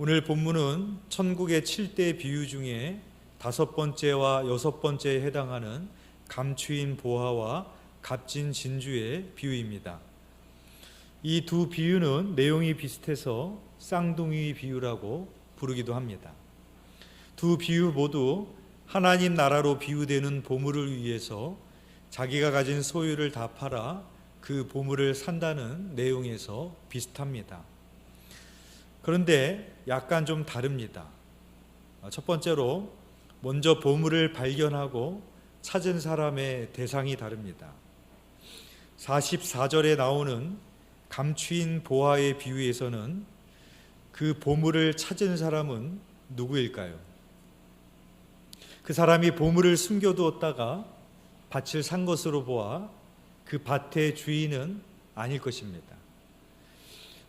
오늘 본문은 천국의 7대 비유 중에 5번째와 6번째에 해당하는 감추인 보화와 값진 진주의 비유입니다. 이 두 비유는 내용이 비슷해서 쌍둥이 비유라고 부르기도 합니다. 두 비유 모두 하나님 나라로 비유되는 보물을 위해서 자기가 가진 소유를 다 팔아 그 보물을 산다는 내용에서 비슷합니다. 그런데 약간 좀 다릅니다. 첫 번째로 먼저 보물을 발견하고 찾은 사람의 대상이 다릅니다. 44절에 나오는 감추인 보화의 비유에서는 그 보물을 찾은 사람은 누구일까요? 그 사람이 보물을 숨겨두었다가 밭을 산 것으로 보아 그 밭의 주인은 아닐 것입니다.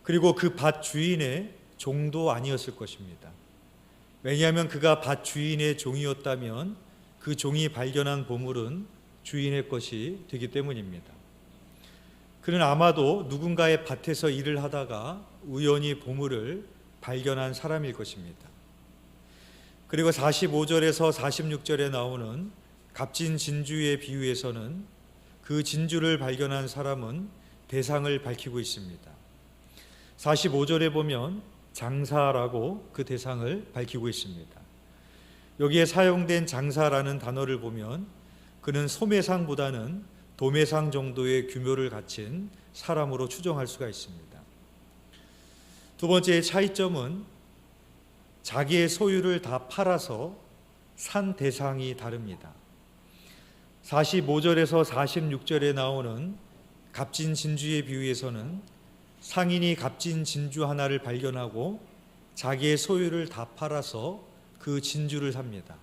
그리고 그 밭 주인의 종도 아니었을 것입니다. 왜냐하면 그가 밭 주인의 종이었다면 그 종이 발견한 보물은 주인의 것이 되기 때문입니다. 그는 아마도 누군가의 밭에서 일을 하다가 우연히 보물을 발견한 사람일 것입니다. 그리고 45절에서 46절에 나오는 값진 진주의 비유에서는 그 진주를 발견한 사람은 대상을 밝히고 있습니다. 45절에 보면 장사라고 그 대상을 밝히고 있습니다. 여기에 사용된 장사라는 단어를 보면 그는 소매상보다는 도매상 정도의 규모를 갖춘 사람으로 추정할 수가 있습니다. 두 번째의 차이점은 자기의 소유를 다 팔아서 산 대상이 다릅니다. 45절에서 46절에 나오는 값진 진주의 비유에서는 상인이 값진 진주 하나를 발견하고 자기의 소유를 다 팔아서 그 진주를 삽니다.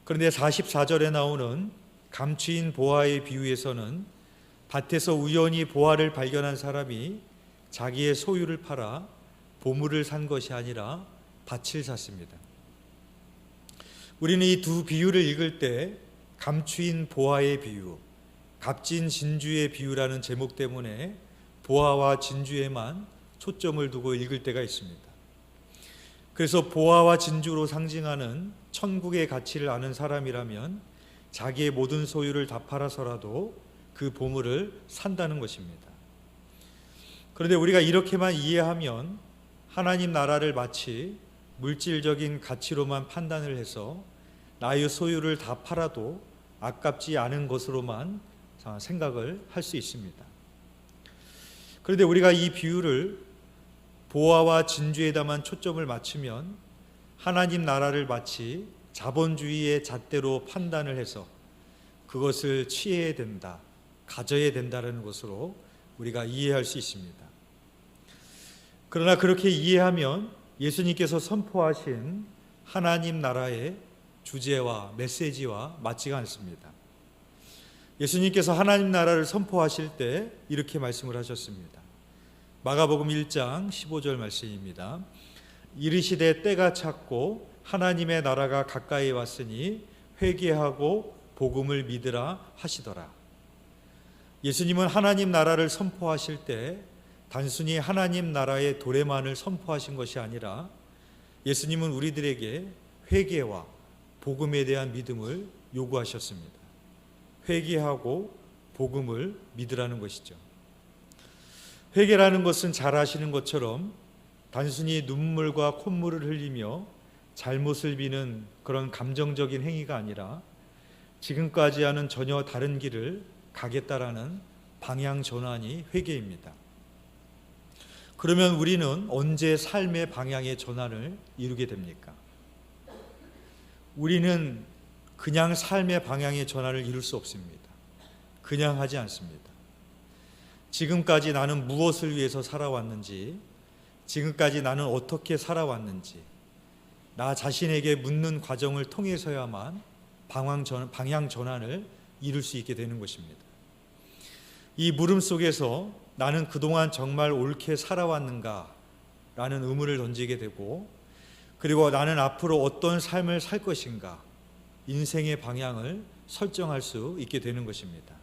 그런데 44절에 나오는 감추인 보화의 비유에서는 밭에서 우연히 보화를 발견한 사람이 자기의 소유를 팔아 보물을 산 것이 아니라 밭을 샀습니다. 우리는 이 두 비유를 읽을 때 감추인 보화의 비유, 값진 진주의 비유라는 제목 때문에 보화와 진주에만 초점을 두고 읽을 때가 있습니다. 그래서 보화와 진주로 상징하는 천국의 가치를 아는 사람이라면 자기의 모든 소유를 다 팔아서라도 그 보물을 산다는 것입니다. 그런데 우리가 이렇게만 이해하면 하나님 나라를 마치 물질적인 가치로만 판단을 해서 나의 소유를 다 팔아도 아깝지 않은 것으로만 생각을 할 수 있습니다. 그런데 우리가 이 비유를 보화와 진주에다만 초점을 맞추면 하나님 나라를 마치 자본주의의 잣대로 판단을 해서 그것을 취해야 된다, 가져야 된다는 것으로 우리가 이해할 수 있습니다. 그러나 그렇게 이해하면 예수님께서 선포하신 하나님 나라의 주제와 메시지와 맞지가 않습니다. 예수님께서 하나님 나라를 선포하실 때 이렇게 말씀을 하셨습니다. 마가복음 1장 15절 말씀입니다. 이르시되 때가 찼고 하나님의 나라가 가까이 왔으니 회개하고 복음을 믿으라 하시더라. 예수님은 하나님 나라를 선포하실 때 단순히 하나님 나라의 도래만을 선포하신 것이 아니라 예수님은 우리들에게 회개와 복음에 대한 믿음을 요구하셨습니다. 회개하고 복음을 믿으라는 것이죠. 회개라는 것은 잘 아시는 것처럼 단순히 눈물과 콧물을 흘리며 잘못을 비는 그런 감정적인 행위가 아니라 지금까지와는 전혀 다른 길을 가겠다라는 방향 전환이 회개입니다. 그러면 우리는 언제 삶의 방향의 전환을 이루게 됩니까? 우리는 그냥 삶의 방향의 전환을 이룰 수 없습니다. 그냥 하지 않습니다. 지금까지 나는 무엇을 위해서 살아왔는지, 지금까지 나는 어떻게 살아왔는지 나 자신에게 묻는 과정을 통해서야만 방향 전환을 이룰 수 있게 되는 것입니다. 이 물음 속에서 나는 그동안 정말 옳게 살아왔는가 라는 의문을 던지게 되고, 그리고 나는 앞으로 어떤 삶을 살 것인가, 인생의 방향을 설정할 수 있게 되는 것입니다.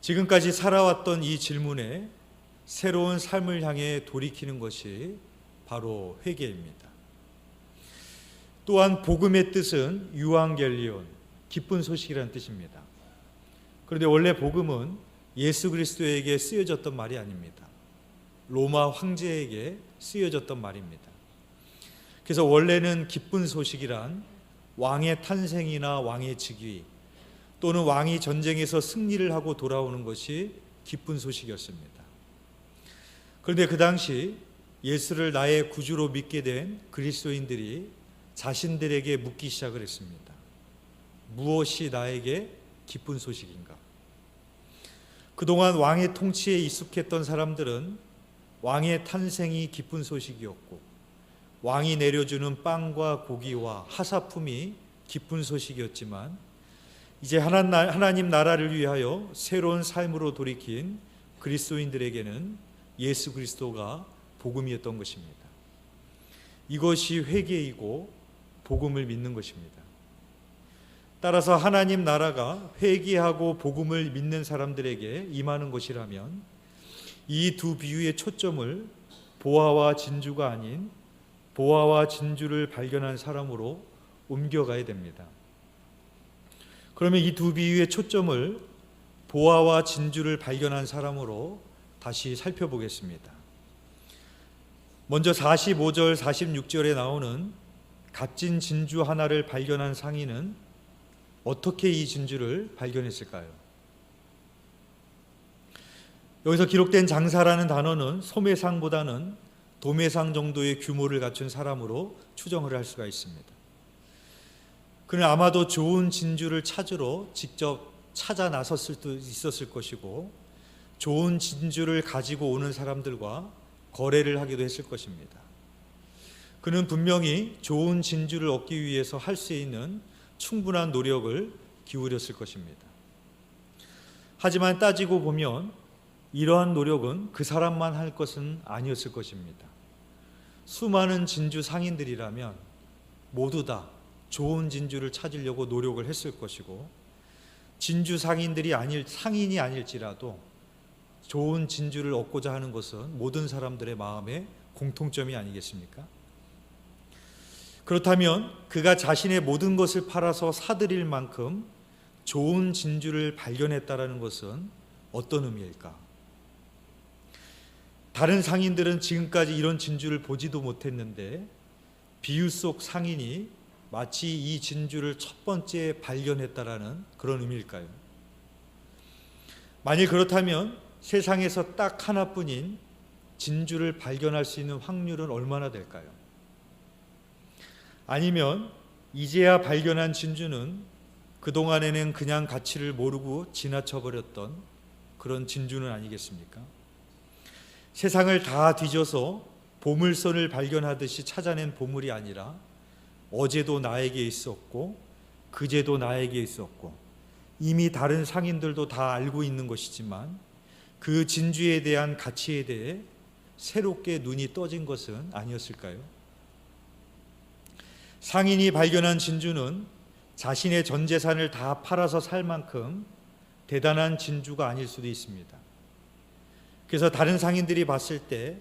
지금까지 살아왔던 이 질문에 새로운 삶을 향해 돌이키는 것이 바로 회개입니다. 또한 복음의 뜻은 유앙겔리온, 기쁜 소식이라는 뜻입니다. 그런데 원래 복음은 예수 그리스도에게 쓰여졌던 말이 아닙니다. 로마 황제에게 쓰여졌던 말입니다. 그래서 원래는 기쁜 소식이란 왕의 탄생이나 왕의 즉위 또는 왕이 전쟁에서 승리를 하고 돌아오는 것이 기쁜 소식이었습니다. 그런데 그 당시 예수를 나의 구주로 믿게 된 그리스도인들이 자신들에게 묻기 시작을 했습니다. 무엇이 나에게 기쁜 소식인가? 그동안 왕의 통치에 익숙했던 사람들은 왕의 탄생이 기쁜 소식이었고 왕이 내려주는 빵과 고기와 하사품이 기쁜 소식이었지만 이제 하나님 나라를 위하여 새로운 삶으로 돌이킨 그리스도인들에게는 예수 그리스도가 복음이었던 것입니다. 이것이 회개이고 복음을 믿는 것입니다. 따라서 하나님 나라가 회개하고 복음을 믿는 사람들에게 임하는 것이라면 이 두 비유의 초점을 보화와 진주가 아닌 보화와 진주를 발견한 사람으로 옮겨가야 됩니다. 그러면 이 두 비유의 초점을 보화와 진주를 발견한 사람으로 다시 살펴보겠습니다. 먼저 45절, 46절에 나오는 값진 진주 하나를 발견한 상인은 어떻게 이 진주를 발견했을까요? 여기서 기록된 장사라는 단어는 소매상보다는 도매상 정도의 규모를 갖춘 사람으로 추정을 할 수가 있습니다. 그는 아마도 좋은 진주를 찾으러 직접 찾아 나섰을 수도 있었을 것이고 좋은 진주를 가지고 오는 사람들과 거래를 하기도 했을 것입니다. 그는 분명히 좋은 진주를 얻기 위해서 할 수 있는 충분한 노력을 기울였을 것입니다. 하지만 따지고 보면 이러한 노력은 그 사람만 할 것은 아니었을 것입니다. 수많은 진주 상인들이라면 모두 다 좋은 진주를 찾으려고 노력을 했을 것이고 진주 상인이 아닐지라도 좋은 진주를 얻고자 하는 것은 모든 사람들의 마음의 공통점이 아니겠습니까? 그렇다면 그가 자신의 모든 것을 팔아서 사들일 만큼 좋은 진주를 발견했다라는 것은 어떤 의미일까? 다른 상인들은 지금까지 이런 진주를 보지도 못했는데 비유 속 상인이 마치 이 진주를 첫 번째 발견했다라는 그런 의미일까요? 만일 그렇다면 세상에서 딱 하나뿐인 진주를 발견할 수 있는 확률은 얼마나 될까요? 아니면 이제야 발견한 진주는 그동안에는 그냥 가치를 모르고 지나쳐버렸던 그런 진주는 아니겠습니까? 세상을 다 뒤져서 보물선을 발견하듯이 찾아낸 보물이 아니라 어제도 나에게 있었고 그제도 나에게 있었고 이미 다른 상인들도 다 알고 있는 것이지만 그 진주에 대한 가치에 대해 새롭게 눈이 떠진 것은 아니었을까요? 상인이 발견한 진주는 자신의 전 재산을 다 팔아서 살 만큼 대단한 진주가 아닐 수도 있습니다. 그래서 다른 상인들이 봤을 때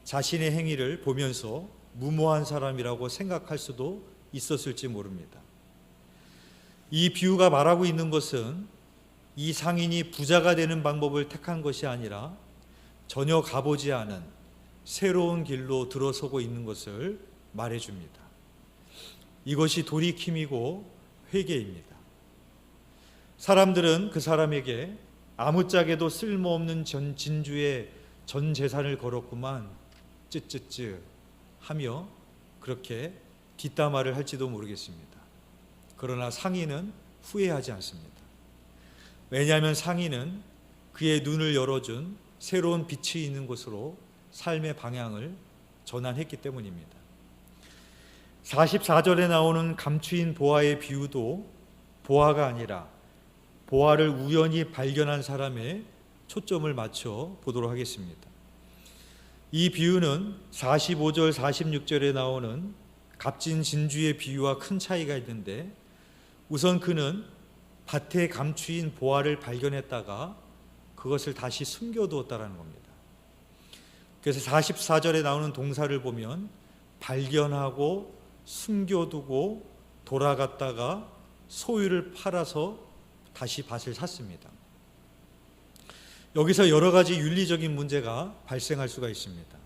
자신의 행위를 보면서 무모한 사람이라고 생각할 수도 있었을지 모릅니다. 이 비유가 말하고 있는 것은 이 상인이 부자가 되는 방법을 택한 것이 아니라 전혀 가보지 않은 새로운 길로 들어서고 있는 것을 말해줍니다. 이것이 돌이킴이고 회개입니다. 사람들은 그 사람에게 아무짝에도 쓸모없는 진주에 전 재산을 걸었구만 쯔쯔쯔 하며 그렇게 뒷담화를 할지도 모르겠습니다. 그러나 상인은 후회하지 않습니다. 왜냐하면 상인은 그의 눈을 열어준 새로운 빛이 있는 곳으로 삶의 방향을 전환했기 때문입니다. 44절에 나오는 감추인 보화의 비유도 보화가 아니라 보화를 우연히 발견한 사람의 초점을 맞춰 보도록 하겠습니다. 이 비유는 45절, 46절에 나오는 값진 진주의 비유와 큰 차이가 있는데 우선 그는 밭에 감추인 보화를 발견했다가 그것을 다시 숨겨두었다는 겁니다. 그래서 44절에 나오는 동사를 보면 발견하고 숨겨두고 돌아갔다가 소유를 팔아서 다시 밭을 샀습니다. 여기서 여러 가지 윤리적인 문제가 발생할 수가 있습니다.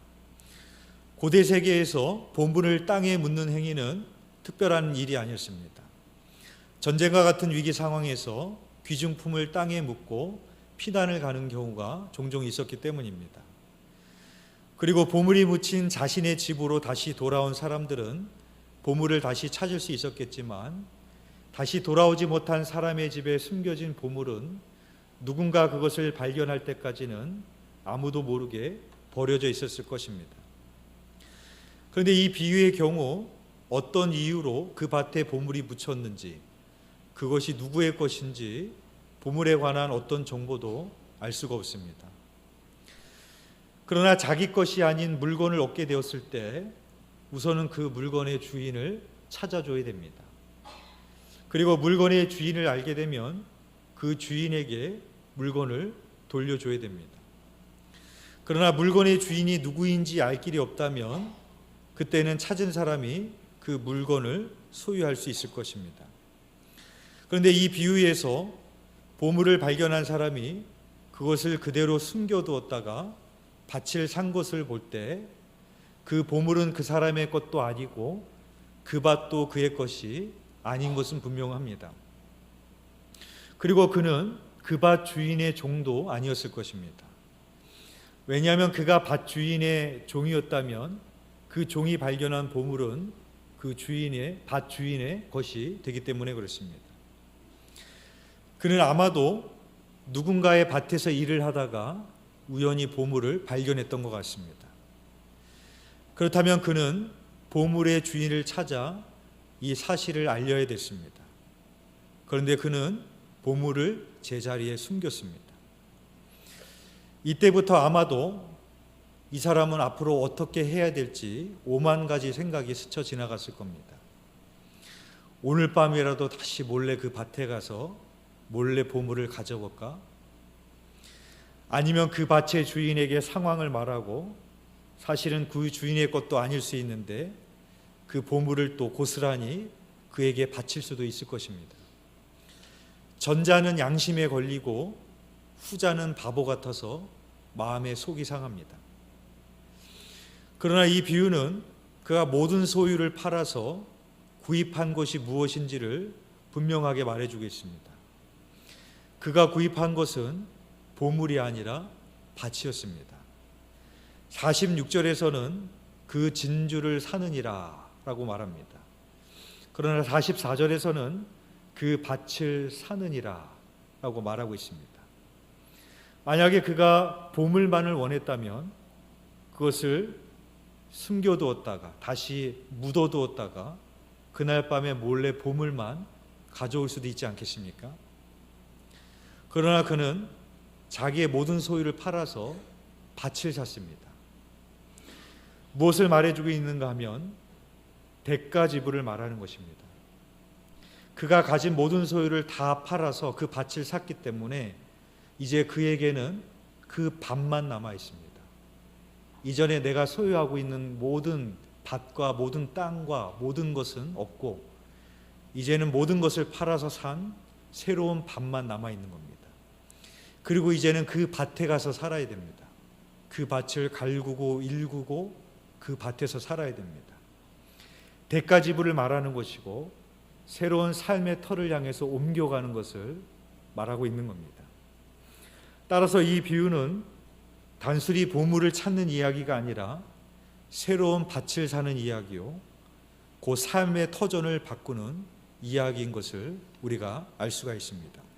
고대 세계에서 본분을 땅에 묻는 행위는 특별한 일이 아니었습니다. 전쟁과 같은 위기 상황에서 귀중품을 땅에 묻고 피난을 가는 경우가 종종 있었기 때문입니다. 그리고 보물이 묻힌 자신의 집으로 다시 돌아온 사람들은 보물을 다시 찾을 수 있었겠지만 다시 돌아오지 못한 사람의 집에 숨겨진 보물은 누군가 그것을 발견할 때까지는 아무도 모르게 버려져 있었을 것입니다. 그런데 이 비유의 경우 어떤 이유로 그 밭에 보물이 묻혔는지, 그것이 누구의 것인지 보물에 관한 어떤 정보도 알 수가 없습니다. 그러나 자기 것이 아닌 물건을 얻게 되었을 때 우선은 그 물건의 주인을 찾아줘야 됩니다. 그리고 물건의 주인을 알게 되면 그 주인에게 물건을 돌려줘야 됩니다. 그러나 물건의 주인이 누구인지 알 길이 없다면 그때는 찾은 사람이 그 물건을 소유할 수 있을 것입니다. 그런데 이 비유에서 보물을 발견한 사람이 그것을 그대로 숨겨두었다가 밭을 산 것을 볼 때 그 보물은 그 사람의 것도 아니고 그 밭도 그의 것이 아닌 것은 분명합니다. 그리고 그는 그 밭 주인의 종도 아니었을 것입니다. 왜냐하면 그가 밭 주인의 종이었다면 그 종이 발견한 보물은 그 주인의 밭 주인의 것이 되기 때문에 그렇습니다. 그는 아마도 누군가의 밭에서 일을 하다가 우연히 보물을 발견했던 것 같습니다. 그렇다면 그는 보물의 주인을 찾아 이 사실을 알려야 됐습니다. 그런데 그는 보물을 제자리에 숨겼습니다. 이때부터 아마도 이 사람은 앞으로 어떻게 해야 될지 5만 가지 생각이 스쳐 지나갔을 겁니다. 오늘 밤이라도 다시 몰래 그 밭에 가서 몰래 보물을 가져볼까? 아니면 그 밭의 주인에게 상황을 말하고 사실은 그 주인의 것도 아닐 수 있는데 그 보물을 또 고스란히 그에게 바칠 수도 있을 것입니다. 전자는 양심에 걸리고 후자는 바보 같아서 마음에 속이 상합니다. 그러나 이 비유는 그가 모든 소유를 팔아서 구입한 것이 무엇인지를 분명하게 말해주고 있습니다. 그가 구입한 것은 보물이 아니라 밭이었습니다. 46절에서는 그 진주를 사느니라 라고 말합니다. 그러나 44절에서는 그 밭을 사느니라 라고 말하고 있습니다. 만약에 그가 보물만을 원했다면 그것을 숨겨두었다가 다시 묻어두었다가 그날 밤에 몰래 보물만 가져올 수도 있지 않겠습니까? 그러나 그는 자기의 모든 소유를 팔아서 밭을 샀습니다. 무엇을 말해주고 있는가 하면 대가 지불을 말하는 것입니다. 그가 가진 모든 소유를 다 팔아서 그 밭을 샀기 때문에 이제 그에게는 그 밭만 남아 있습니다. 이전에 내가 소유하고 있는 모든 밭과 모든 땅과 모든 것은 없고 이제는 모든 것을 팔아서 산 새로운 밭만 남아 있는 겁니다. 그리고 이제는 그 밭에 가서 살아야 됩니다. 그 밭을 갈구고 일구고 그 밭에서 살아야 됩니다. 대가 지불을 말하는 것이고 새로운 삶의 터를 향해서 옮겨가는 것을 말하고 있는 겁니다. 따라서 이 비유는 단순히 보물을 찾는 이야기가 아니라 새로운 밭을 사는 이야기요, 그 삶의 터전을 바꾸는 이야기인 것을 우리가 알 수가 있습니다.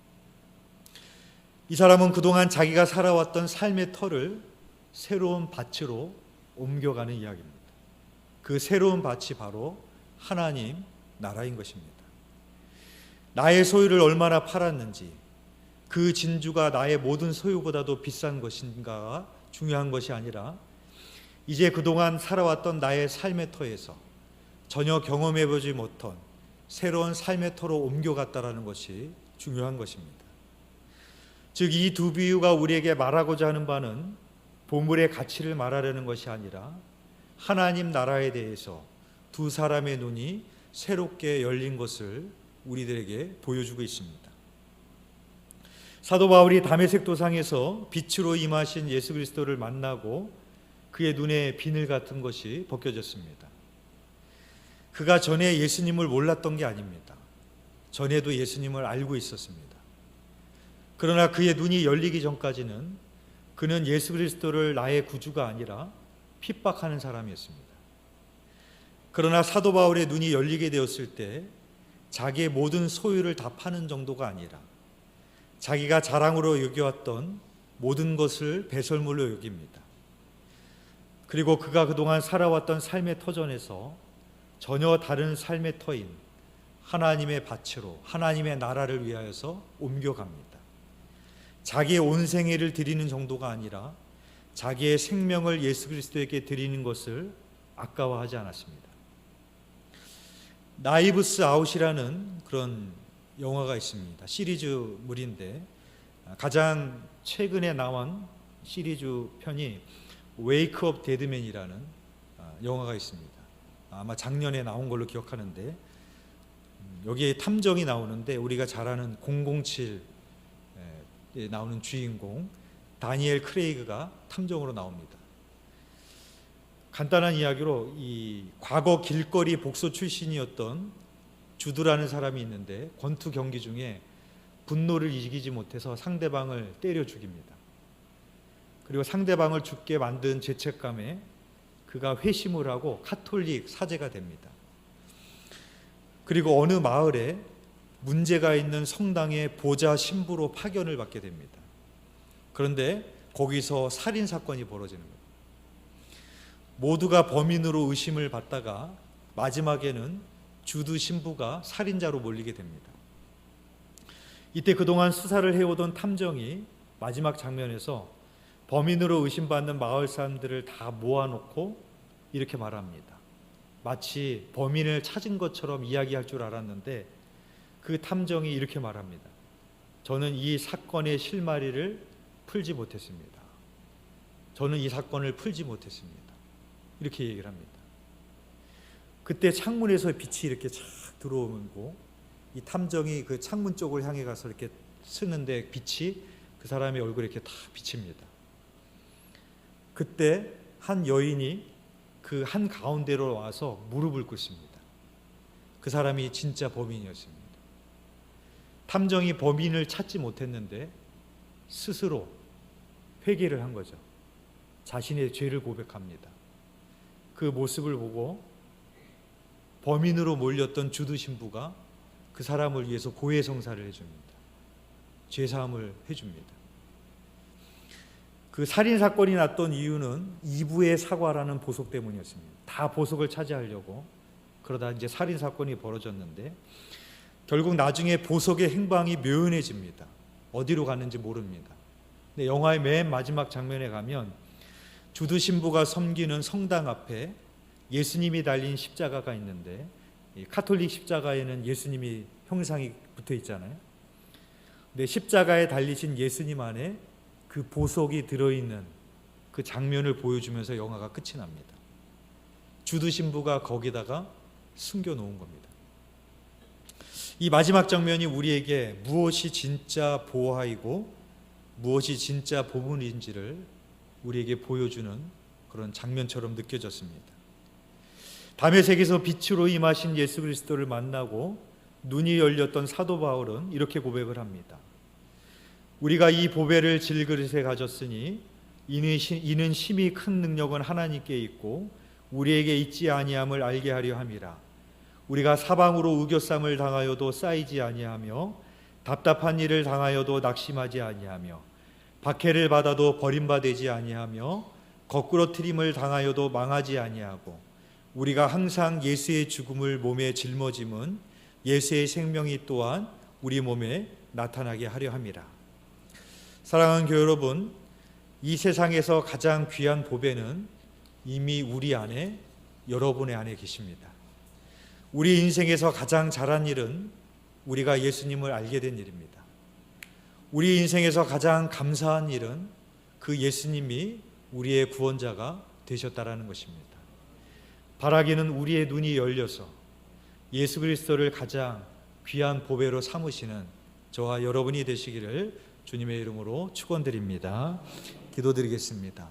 이 사람은 그동안 자기가 살아왔던 삶의 터를 새로운 밭으로 옮겨가는 이야기입니다. 그 새로운 밭이 바로 하나님 나라인 것입니다. 나의 소유를 얼마나 팔았는지, 그 진주가 나의 모든 소유보다도 비싼 것인가가 중요한 것이 아니라 이제 그동안 살아왔던 나의 삶의 터에서 전혀 경험해보지 못한 새로운 삶의 터로 옮겨갔다라는 것이 중요한 것입니다. 즉 이 두 비유가 우리에게 말하고자 하는 바는 보물의 가치를 말하려는 것이 아니라 하나님 나라에 대해서 두 사람의 눈이 새롭게 열린 것을 우리들에게 보여주고 있습니다. 사도 바울이 다메섹 도상에서 빛으로 임하신 예수 그리스도를 만나고 그의 눈에 비늘 같은 것이 벗겨졌습니다. 그가 전에 예수님을 몰랐던 게 아닙니다. 전에도 예수님을 알고 있었습니다. 그러나 그의 눈이 열리기 전까지는 그는 예수 그리스도를 나의 구주가 아니라 핍박하는 사람이었습니다. 그러나 사도 바울의 눈이 열리게 되었을 때 자기의 모든 소유를 다 파는 정도가 아니라 자기가 자랑으로 여겨왔던 모든 것을 배설물로 여깁니다. 그리고 그가 그동안 살아왔던 삶의 터전에서 전혀 다른 삶의 터인 하나님의 밭으로 하나님의 나라를 위하여서 옮겨갑니다. 자기의 온 생애를 드리는 정도가 아니라 자기의 생명을 예수 그리스도에게 드리는 것을 아까워하지 않았습니다. 나이브스 아웃이라는 그런 영화가 있습니다. 시리즈물인데 가장 최근에 나온 시리즈 편이 웨이크 업 데드맨이라는 영화가 있습니다. 아마 작년에 나온 걸로 기억하는데 여기에 탐정이 나오는데 우리가 잘 아는 007에 나오는 주인공 다니엘 크레이그가 탐정으로 나옵니다. 간단한 이야기로 이 과거 길거리 복서 출신이었던 주드라는 사람이 있는데 권투 경기 중에 분노를 이기지 못해서 상대방을 때려 죽입니다. 그리고 상대방을 죽게 만든 죄책감에 그가 회심을 하고 카톨릭 사제가 됩니다. 그리고 어느 마을에 문제가 있는 성당의 보좌 신부로 파견을 받게 됩니다. 그런데 거기서 살인 사건이 벌어지는 거예요. 모두가 범인으로 의심을 받다가 마지막에는 주드 신부가 살인자로 몰리게 됩니다. 이때 그동안 수사를 해오던 탐정이 마지막 장면에서 범인으로 의심받는 마을 사람들을 다 모아놓고 이렇게 말합니다. 마치 범인을 찾은 것처럼 이야기할 줄 알았는데 그 탐정이 이렇게 말합니다. 저는 이 사건의 실마리를 풀지 못했습니다. 저는 이 사건을 풀지 못했습니다. 이렇게 얘기를 합니다. 그때 창문에서 빛이 이렇게 착 들어오고 이 탐정이 그 창문 쪽을 향해 가서 이렇게 쓰는데 빛이 그 사람의 얼굴에 이렇게 다 비칩니다. 그때 한 여인이 그 한 가운데로 와서 무릎을 꿇습니다. 그 사람이 진짜 범인이었습니다. 탐정이 범인을 찾지 못했는데 스스로 회개를 한 거죠. 자신의 죄를 고백합니다. 그 모습을 보고 범인으로 몰렸던 주드 신부가 그 사람을 위해서 고해성사를 해줍니다. 죄사함을 해줍니다. 그 살인사건이 났던 이유는 이부의 사과라는 보석 때문이었습니다. 다 보석을 차지하려고 그러다 이제 살인사건이 벌어졌는데 결국 나중에 보석의 행방이 묘연해집니다. 어디로 갔는지 모릅니다. 근데 영화의 맨 마지막 장면에 가면 주드 신부가 섬기는 성당 앞에 예수님이 달린 십자가가 있는데 이 카톨릭 십자가에는 예수님이 형상이 붙어 있잖아요. 근데 십자가에 달리신 예수님 안에 그 보석이 들어있는 그 장면을 보여주면서 영화가 끝이 납니다. 주드 신부가 거기다가 숨겨놓은 겁니다. 이 마지막 장면이 우리에게 무엇이 진짜 보화이고 무엇이 진짜 보물인지를 우리에게 보여주는 그런 장면처럼 느껴졌습니다. 다메섹에서 빛으로 임하신 예수 그리스도를 만나고 눈이 열렸던 사도 바울은 이렇게 고백을 합니다. 우리가 이 보배를 질그릇에 가졌으니 이는 심히 큰 능력은 하나님께 있고 우리에게 있지 아니함을 알게 하려 함이라. 우리가 사방으로 우겨쌈을 당하여도 쌓이지 아니하며 답답한 일을 당하여도 낙심하지 아니하며 박해를 받아도 버림받지 아니하며 거꾸로 트림을 당하여도 망하지 아니하고 우리가 항상 예수의 죽음을 몸에 짊어짐은 예수의 생명이 또한 우리 몸에 나타나게 하려 함이라. 사랑하는 교회 여러분, 이 세상에서 가장 귀한 보배는 이미 우리 안에, 여러분의 안에 계십니다. 우리 인생에서 가장 잘한 일은 우리가 예수님을 알게 된 일입니다. 우리 인생에서 가장 감사한 일은 그 예수님이 우리의 구원자가 되셨다라는 것입니다. 바라기는 우리의 눈이 열려서 예수 그리스도를 가장 귀한 보배로 삼으시는 저와 여러분이 되시기를 주님의 이름으로 축원드립니다. 기도드리겠습니다.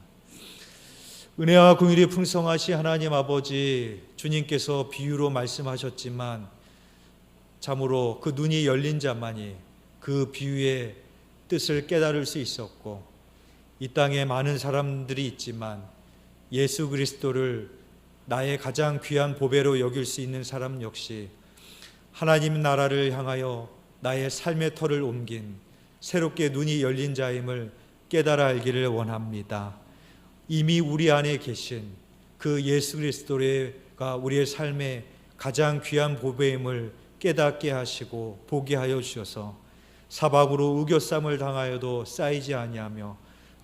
은혜와 긍휼이 풍성하신 하나님 아버지, 주님께서 비유로 말씀하셨지만 참으로 그 눈이 열린 자만이 그 비유의 뜻을 깨달을 수 있었고, 이 땅에 많은 사람들이 있지만 예수 그리스도를 나의 가장 귀한 보배로 여길 수 있는 사람 역시 하나님 나라를 향하여 나의 삶의 터를 옮긴 새롭게 눈이 열린 자임을 깨달아 알기를 원합니다. 이미 우리 안에 계신 그 예수 그리스도가 우리의 삶의 가장 귀한 보배임을 깨닫게 하시고 보게 하여 주셔서 사박으로 우겨쌈을 당하여도 쌓이지 아니하며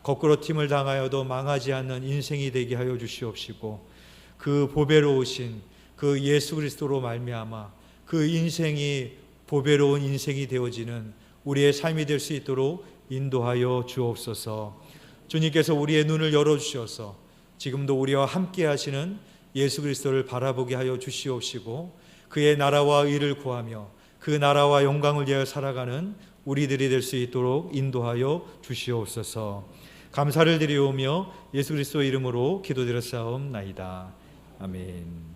거꾸로 팀을 당하여도 망하지 않는 인생이 되게 하여 주시옵시고, 그 보배로우신 그 예수 그리스도로 말미암아 그 인생이 보배로운 인생이 되어지는 우리의 삶이 될 수 있도록 인도하여 주옵소서. 주님께서 우리의 눈을 열어주셔서 지금도 우리와 함께 하시는 예수 그리스도를 바라보게 하여 주시옵시고, 그의 나라와 의를 구하며 그 나라와 영광을 위하여 살아가는 우리들이 될 수 있도록 인도하여 주시옵소서. 감사를 드리오며 예수 그리스도 이름으로 기도드렸사옵나이다. 아멘.